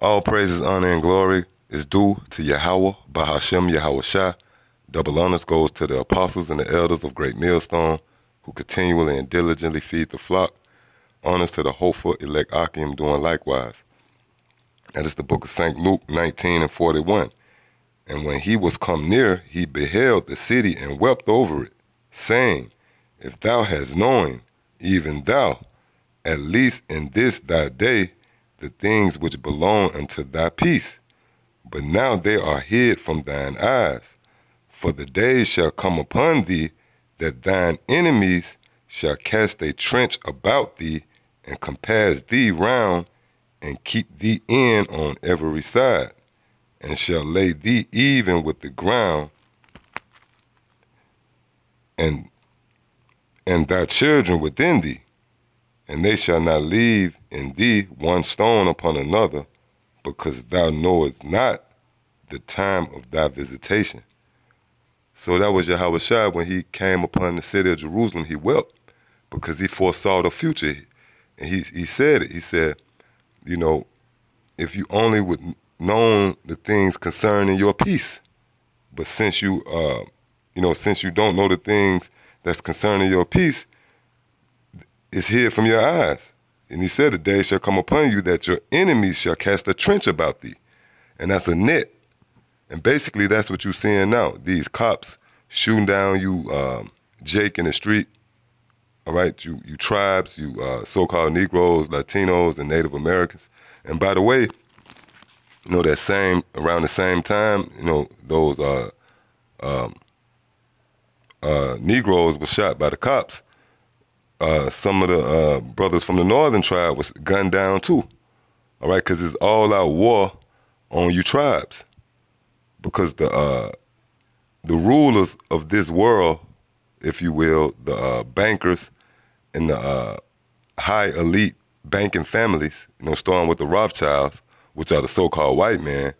All praises, honor, and glory is due to Yahweh, Bahashem Yahweh Shai. Double honors goes to the apostles and the elders of Great Millstone, who continually and diligently feed the flock. Honors to the hopeful elect Akim doing likewise. That is the book of St. Luke 19 and 41. And when he was come near, he beheld the city and wept over it, saying, If thou hast known, even thou, at least in this thy day, the things which belong unto thy peace. But now they are hid from thine eyes. For the days shall come upon thee that thine enemies shall cast a trench about thee and compass thee round and keep thee in on every side, and shall lay thee even with the ground, and thy children within thee, and they shall not leave in thee one stone upon another, because thou knowest not the time of thy visitation. So that was Yahweh Shai when he came upon the city of Jerusalem. He wept because he foresaw the future. And he said it. He said, you know, if you only would known the things concerning your peace, but since you, since you don't know the things that's concerning your peace, it's hid from your eyes. And he said, the day shall come upon you that your enemies shall cast a trench about thee. And that's a net. And basically that's what you're seeing now. These cops shooting down you, Jake, in the street. All right, you tribes, you so-called Negroes, Latinos, and Native Americans. And by the way, around the same time, those Negroes were shot by the cops. Some of the brothers from the northern tribe was gunned down too. All right, because it's all out war on you tribes. Because the rulers of this world, if you will, the bankers and the high elite banking families, starting with the Rothschilds, which are the so-called white men,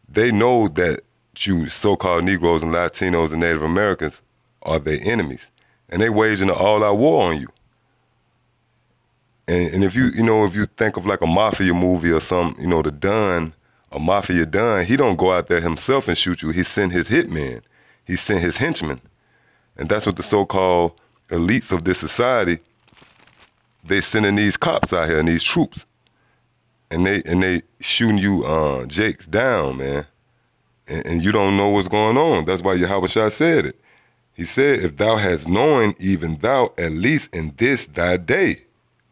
they know that you so-called Negroes and Latinos and Native Americans are their enemies. And they waging an all-out war on you. And if you think of like a mafia movie or something, the Don, a mafia Don, he don't go out there himself and shoot you. He sent his hitman. He sent his henchmen. And that's what the so-called elites of this society, they sending these cops out here and these troops. And they shooting you Jakes down, man. And you don't know what's going on. That's why Yahweh Shai said it. He said, if thou hast known, even thou, at least in this thy day.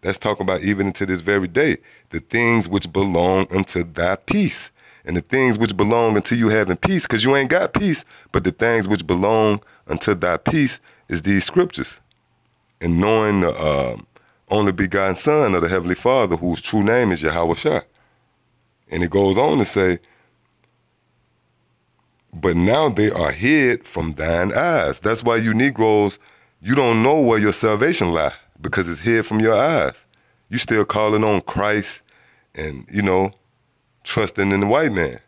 That's talking about even into this very day. The things which belong unto thy peace. And the things which belong unto you having peace, because you ain't got peace, but the things which belong unto thy peace is these scriptures. And knowing the only begotten Son of the Heavenly Father, whose true name is Yahweh Shai. And it goes on to say, but now they are hid from thine eyes. That's why you Negroes, you don't know where your salvation lie, because it's hid from your eyes. You still calling on Christ and, trusting in the white man.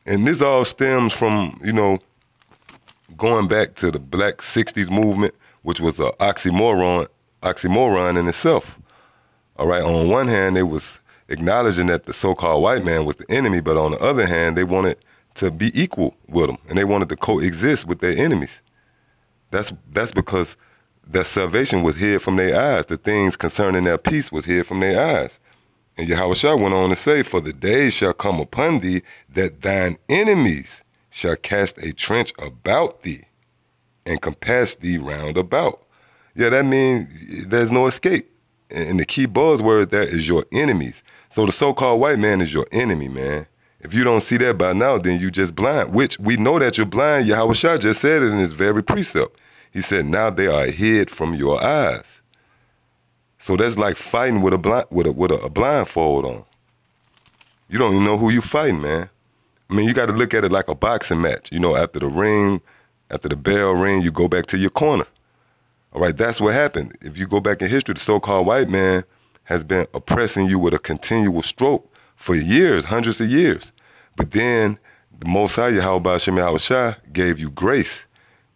And this all stems from, going back to the Black 60s movement, which was an oxymoron in itself. All right, on one hand, they was acknowledging that the so-called white man was the enemy, but on the other hand, they wanted to be equal with them, and they wanted to coexist with their enemies. That's because their salvation was hid from their eyes. The things concerning their peace was hid from their eyes. And Yahweh Shai went on to say, for the days shall come upon thee that thine enemies shall cast a trench about thee and compass thee round about. Yeah, that means there's no escape. And the key buzzword there is your enemies. So the so-called white man is your enemy, man. If you don't see that by now, then you just blind, which we know that you're blind. Yahweh Shai just said it in his very precept. He said, now they are hid from your eyes. So that's like fighting with a blindfold on. You don't even know who you fighting, man. I mean, you got to look at it like a boxing match. After the bell ring, you go back to your corner. All right, that's what happened. If you go back in history, the so-called white man has been oppressing you with a continual stroke for years, hundreds of years. But then the Most High, Yahweh Shai, gave you grace.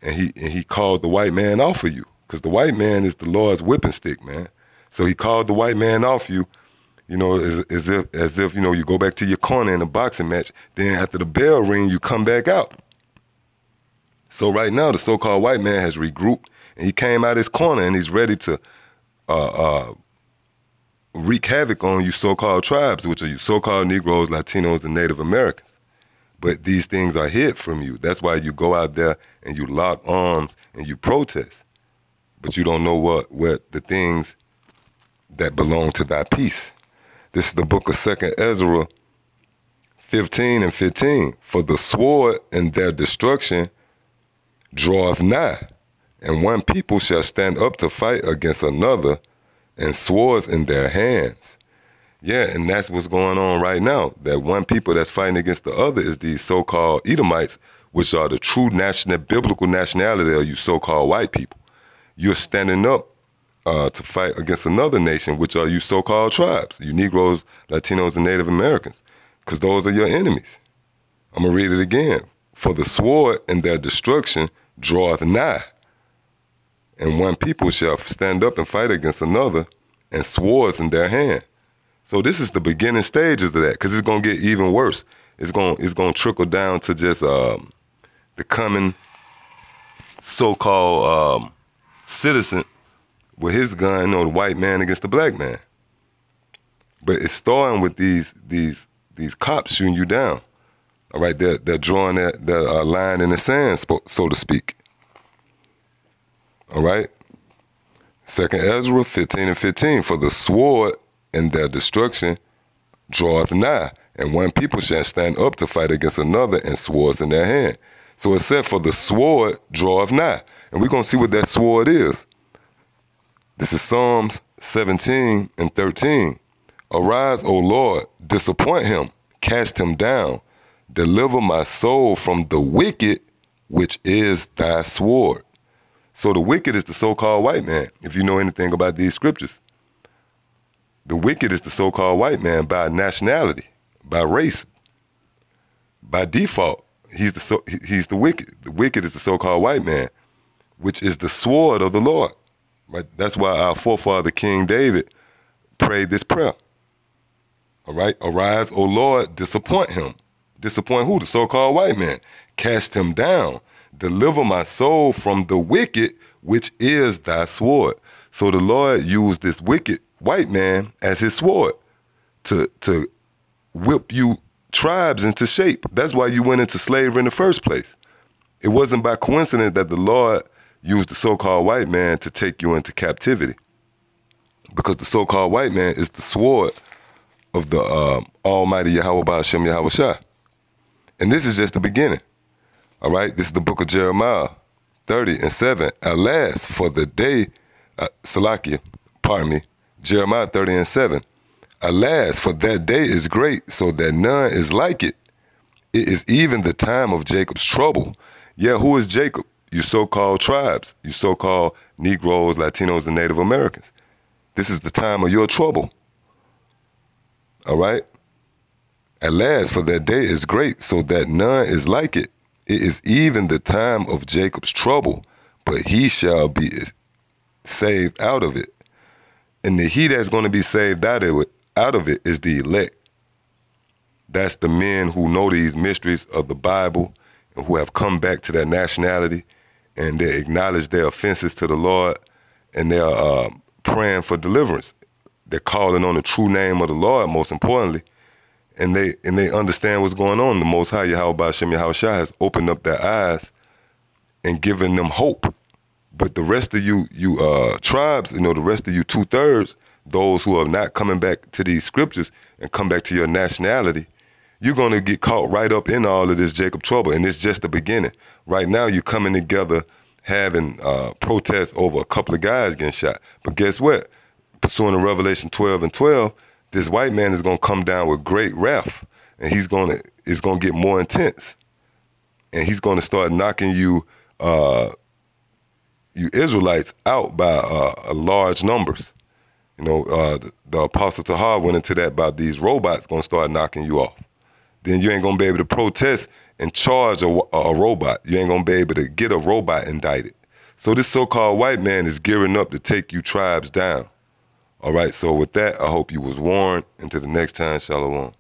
And he called the white man off of you. Because the white man is the Lord's whipping stick, man. So he called the white man off you, You know, as if you know, you go back to your corner in a boxing match. Then after the bell ring, you come back out. So right now, the so-called white man has regrouped, and he came out his corner, and he's ready to wreak havoc on you so-called tribes, which are you so-called Negroes, Latinos, and Native Americans. But these things are hid from you. That's why you go out there and you lock arms and you protest. But you don't know what the things that belong to thy peace. This is the book of 2nd Ezra 15 and 15. For the sword and their destruction draweth nigh, and one people shall stand up to fight against another, and swords in their hands. Yeah, and that's what's going on right now. That one people that's fighting against the other is these so-called Edomites, which are the true biblical nationality of you so-called white people. You're standing up to fight against another nation, which are you so-called tribes, you Negroes, Latinos, and Native Americans, because those are your enemies. I'm going to read it again. For the sword and their destruction draweth nigh, and one people shall stand up and fight against another, and swords in their hand. So this is the beginning stages of that, because it's going to get even worse. It's going to trickle down to just the coming so-called citizen with his gun, the white man against the black man. But it's starting with these cops shooting you down. All right, they're drawing that line in the sand, so to speak. All right. 2nd Ezra 15 and 15. For the sword and their destruction draweth nigh, and one people shall stand up to fight against another, and swords in their hand. So it said, for the sword draweth nigh. And we're going to see what that sword is. This is Psalms 17 and 13. Arise, O Lord, disappoint him, cast him down, deliver my soul from the wicked, which is thy sword. So the wicked is the so-called white man, if you know anything about these scriptures. The wicked is the so-called white man by nationality, by race, by default. He's the wicked. The wicked is the so-called white man, which is the sword of the Lord. Right? That's why our forefather King David prayed this prayer. All right? Arise, O Lord, disappoint him. Disappoint who? The so-called white man. Cast him down. Deliver my soul from the wicked, which is thy sword. So the Lord used this wicked white man as his sword to whip you tribes into shape. That's why you went into slavery in the first place. It wasn't by coincidence that the Lord used the so-called white man to take you into captivity, because the so-called white man is the sword of the Almighty Yahweh Ba'ashem Yahweh Shah. And this is just the beginning. All right, this is the book of Jeremiah 30 and 7. Alas, for the day, Jeremiah 30 and 7. Alas, for that day is great, so that none is like it. It is even the time of Jacob's trouble. Yeah, who is Jacob? You so-called tribes, you so-called Negroes, Latinos, and Native Americans. This is the time of your trouble. All right? Alas, for that day is great, so that none is like it. It is even the time of Jacob's trouble, but he shall be saved out of it. And the he that's going to be saved out of it is the elect. That's the men who know these mysteries of the Bible and who have come back to their nationality, and they acknowledge their offenses to the Lord, and they're praying for deliverance. They're calling on the true name of the Lord, most importantly, and they understand what's going on. The Most High Yahweh Ba'ashem Yahweh Shah has opened up their eyes and given them hope. But the rest of you tribes, the rest of you 2/3, those who are not coming back to these scriptures and come back to your nationality, you're going to get caught right up in all of this Jacob trouble, and it's just the beginning. Right now, you're coming together having protests over a couple of guys getting shot. But guess what? Pursuing to Revelation 12 and 12, this white man is going to come down with great wrath, and it's going to get more intense. And he's going to start knocking you Israelites out by large numbers. The Apostle Tahar went into that about these robots going to start knocking you off. Then you ain't going to be able to protest and charge a robot. You ain't going to be able to get a robot indicted. So this so-called white man is gearing up to take you tribes down. All right, so with that, I hope you was warned. Until the next time, Shalom.